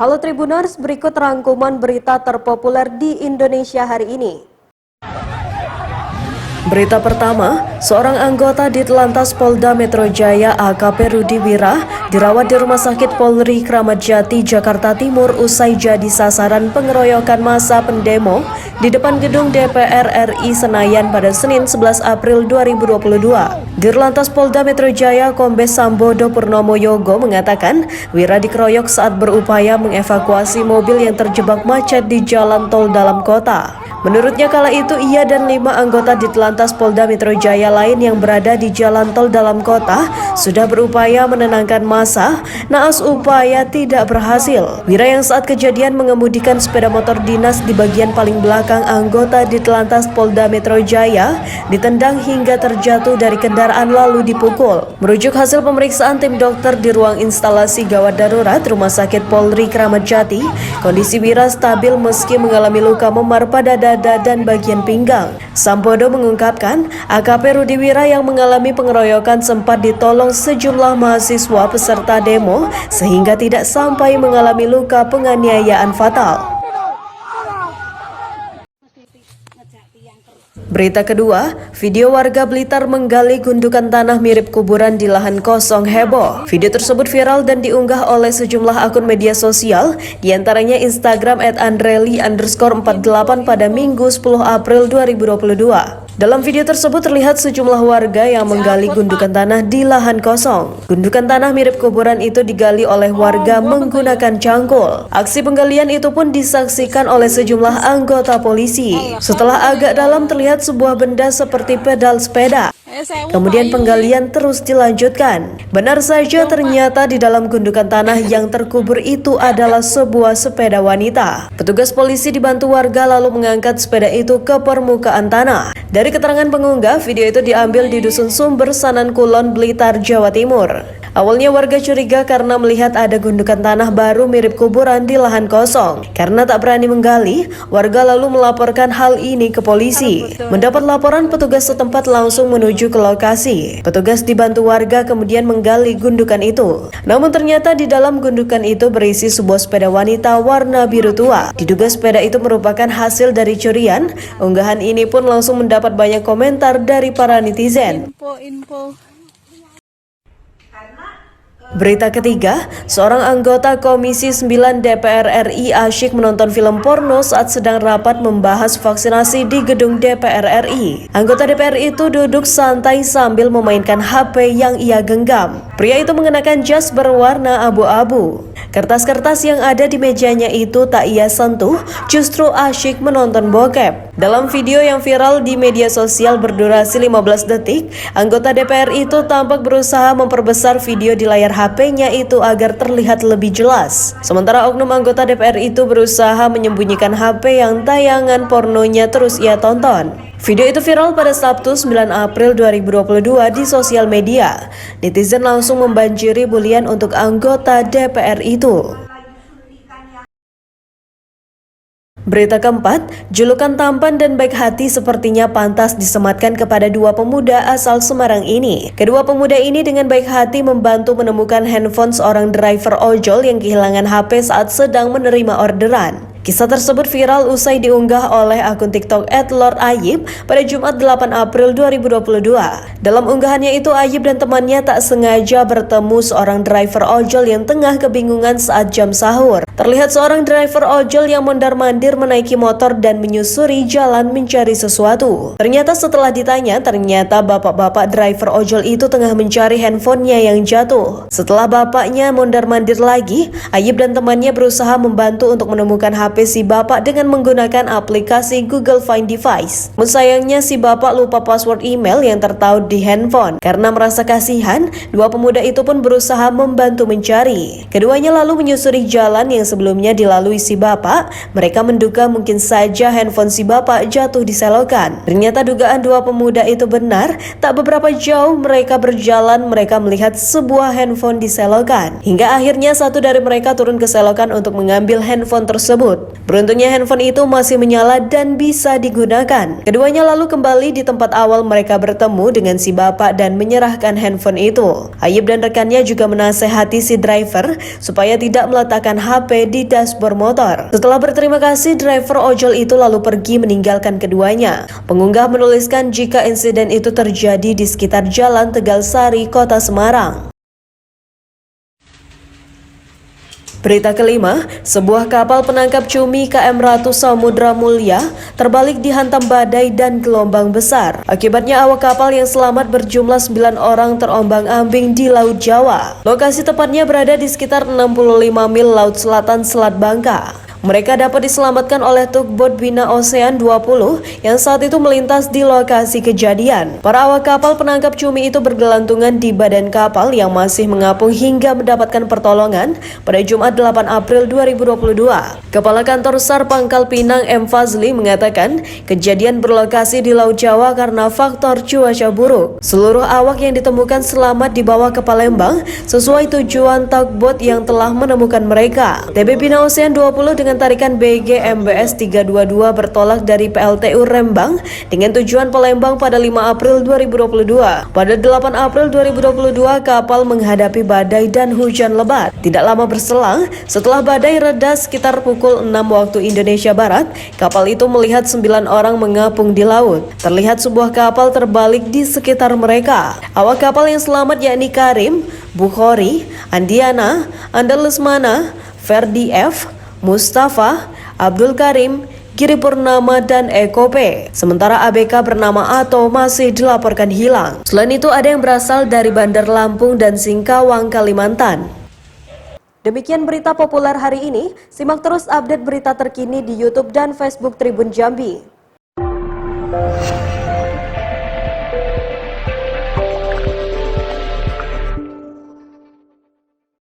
Halo Tribuners, berikut rangkuman berita terpopuler di Indonesia hari ini. Berita pertama, seorang anggota Ditlantas Polda Metro Jaya AKP Rudi Wira dirawat di Rumah Sakit Polri Kramat Jati, Jakarta Timur usai jadi sasaran pengeroyokan massa pendemo di depan gedung DPR RI Senayan pada Senin 11 April 2022. Dirlantas Polda Metro Jaya Kombes Sambodo Purnomo Yogo mengatakan Wira dikeroyok saat berupaya mengevakuasi mobil yang terjebak macet di jalan tol dalam kota. Menurutnya kala itu ia dan 5 anggota Ditlantas Polda Metro Jaya lain yang berada di jalan tol dalam kota sudah berupaya menenangkan massa, naas upaya tidak berhasil. Wira yang saat kejadian mengemudikan sepeda motor dinas di bagian paling belakang anggota Ditlantas Polda Metro Jaya ditendang hingga terjatuh dari kendaraan lalu dipukul. Merujuk hasil pemeriksaan tim dokter di ruang instalasi gawat darurat Rumah Sakit Polri Kramat Jati, kondisi Wira stabil meski mengalami luka memar pada dada dan bagian pinggang. Sambodo mengungkapkan, AKP Rudi Wira yang mengalami pengeroyokan sempat ditolong sejumlah mahasiswa peserta demo sehingga tidak sampai mengalami luka penganiayaan fatal. Berita kedua, video warga Blitar menggali gundukan tanah mirip kuburan di lahan kosong heboh. Video tersebut viral dan diunggah oleh sejumlah akun media sosial, diantaranya Instagram @andreli_48 pada Minggu 10 April 2022. Dalam video tersebut terlihat sejumlah warga yang menggali gundukan tanah di lahan kosong. Gundukan tanah mirip kuburan itu digali oleh warga menggunakan cangkul. Aksi penggalian itu pun disaksikan oleh sejumlah anggota polisi. Setelah agak dalam terlihat sebuah benda seperti pedal sepeda. Kemudian penggalian terus dilanjutkan. Benar saja ternyata di dalam gundukan tanah yang terkubur itu adalah sebuah sepeda wanita. Petugas polisi dibantu warga lalu mengangkat sepeda itu ke permukaan tanah. Dari keterangan pengunggah, video itu diambil di Dusun Sumber, Sanan Kulon, Blitar, Jawa Timur. Awalnya warga curiga karena melihat ada gundukan tanah baru mirip kuburan di lahan kosong. Karena tak berani menggali, warga lalu melaporkan hal ini ke polisi. Mendapat laporan, petugas setempat langsung menuju ke lokasi. Petugas dibantu warga kemudian menggali gundukan itu. Namun ternyata di dalam gundukan itu berisi sebuah sepeda wanita warna biru tua. Diduga sepeda itu merupakan hasil dari curian. Unggahan ini pun langsung mendapat banyak komentar dari para netizen. Berita ketiga, seorang anggota Komisi 9 DPR RI asyik menonton film porno saat sedang rapat membahas vaksinasi di gedung DPR RI. Anggota DPR itu duduk santai sambil memainkan HP yang ia genggam. Pria itu mengenakan jas berwarna abu-abu. Kertas-kertas yang ada di mejanya itu tak ia sentuh, justru asyik menonton bokep. Dalam video yang viral di media sosial berdurasi 15 detik, anggota DPR itu tampak berusaha memperbesar video di layar HP-nya itu agar terlihat lebih jelas. Sementara oknum anggota DPR itu berusaha menyembunyikan HP yang tayangan pornonya terus ia tonton. Video itu viral pada Sabtu 9 April 2022 di sosial media. Netizen langsung membanjiri bulian untuk anggota DPR itu. Berita keempat, julukan tampan dan baik hati sepertinya pantas disematkan kepada 2 pemuda asal Semarang ini. Kedua pemuda ini dengan baik hati membantu menemukan handphone seorang driver ojol yang kehilangan HP saat sedang menerima orderan. Kisah tersebut viral usai diunggah oleh akun TikTok @lordayib pada Jumat 8 April 2022. Dalam unggahannya itu, Ayib dan temannya tak sengaja bertemu seorang driver ojol yang tengah kebingungan saat jam sahur. Terlihat seorang driver ojol yang mondar-mandir menaiki motor dan menyusuri jalan mencari sesuatu. Ternyata setelah ditanya, ternyata bapak-bapak driver ojol itu tengah mencari handphonenya yang jatuh. Setelah bapaknya mondar-mandir lagi, Ayib dan temannya berusaha membantu untuk menemukan HP si bapak dengan menggunakan aplikasi Google Find Device. Sayangnya si bapak lupa password email yang tertaut di handphone. Karena merasa kasihan, 2 pemuda itu pun berusaha membantu mencari. Keduanya lalu menyusuri jalan yang sebelumnya dilalui si bapak. Mereka menduga mungkin saja handphone si bapak jatuh di selokan. Ternyata dugaan 2 pemuda itu benar. Tak beberapa jauh mereka berjalan, mereka melihat sebuah handphone di selokan. Hingga akhirnya satu dari mereka turun ke selokan untuk mengambil handphone tersebut. tersebut. Beruntungnya handphone itu masih menyala dan bisa digunakan. Keduanya lalu kembali di tempat awal mereka bertemu dengan si bapak dan menyerahkan handphone itu. Ayub dan rekannya juga menasehati si driver supaya tidak meletakkan HP di dashboard motor. Setelah berterima kasih, driver ojol itu lalu pergi meninggalkan keduanya. Pengunggah menuliskan jika insiden itu terjadi di sekitar Jalan Tegalsari, Kota Semarang. Berita kelima, sebuah kapal penangkap cumi KM Ratu Samudra Mulia terbalik dihantam badai dan gelombang besar. Akibatnya awak kapal yang selamat berjumlah 9 orang terombang-ambing di Laut Jawa. Lokasi tepatnya berada di sekitar 65 mil Laut Selatan Selat Bangka. Mereka dapat diselamatkan oleh tugboat Bina Ocean 20 yang saat itu melintas di lokasi kejadian. Para awak kapal penangkap cumi itu bergelantungan di badan kapal yang masih mengapung hingga mendapatkan pertolongan pada Jumat 8 April 2022. Kepala Kantor SAR Pangkal Pinang M. Fazli mengatakan kejadian berlokasi di Laut Jawa karena faktor cuaca buruk. Seluruh awak yang ditemukan selamat dibawa ke Palembang sesuai tujuan tugboat yang telah menemukan mereka. TB Bina Ocean 20 dengan tarikan BG MBS 322 bertolak dari PLTU Rembang dengan tujuan Palembang pada 5 April 2022. Pada 8 April 2022 kapal menghadapi badai dan hujan lebat. Tidak lama berselang, setelah badai reda sekitar pukul 6 waktu Indonesia Barat, kapal itu melihat 9 orang mengapung di laut. Terlihat sebuah kapal terbalik di sekitar mereka. Awak kapal yang selamat yakni Karim, Bukhari, Andiana, Andalesmana, Ferdi F, Mustafa, Abdul Karim, Giri Purnama, dan Eko P. Sementara ABK bernama Ato masih dilaporkan hilang. Selain itu ada yang berasal dari Bandar Lampung dan Singkawang, Kalimantan. Demikian berita populer hari ini. Simak terus update berita terkini di YouTube dan Facebook Tribun Jambi.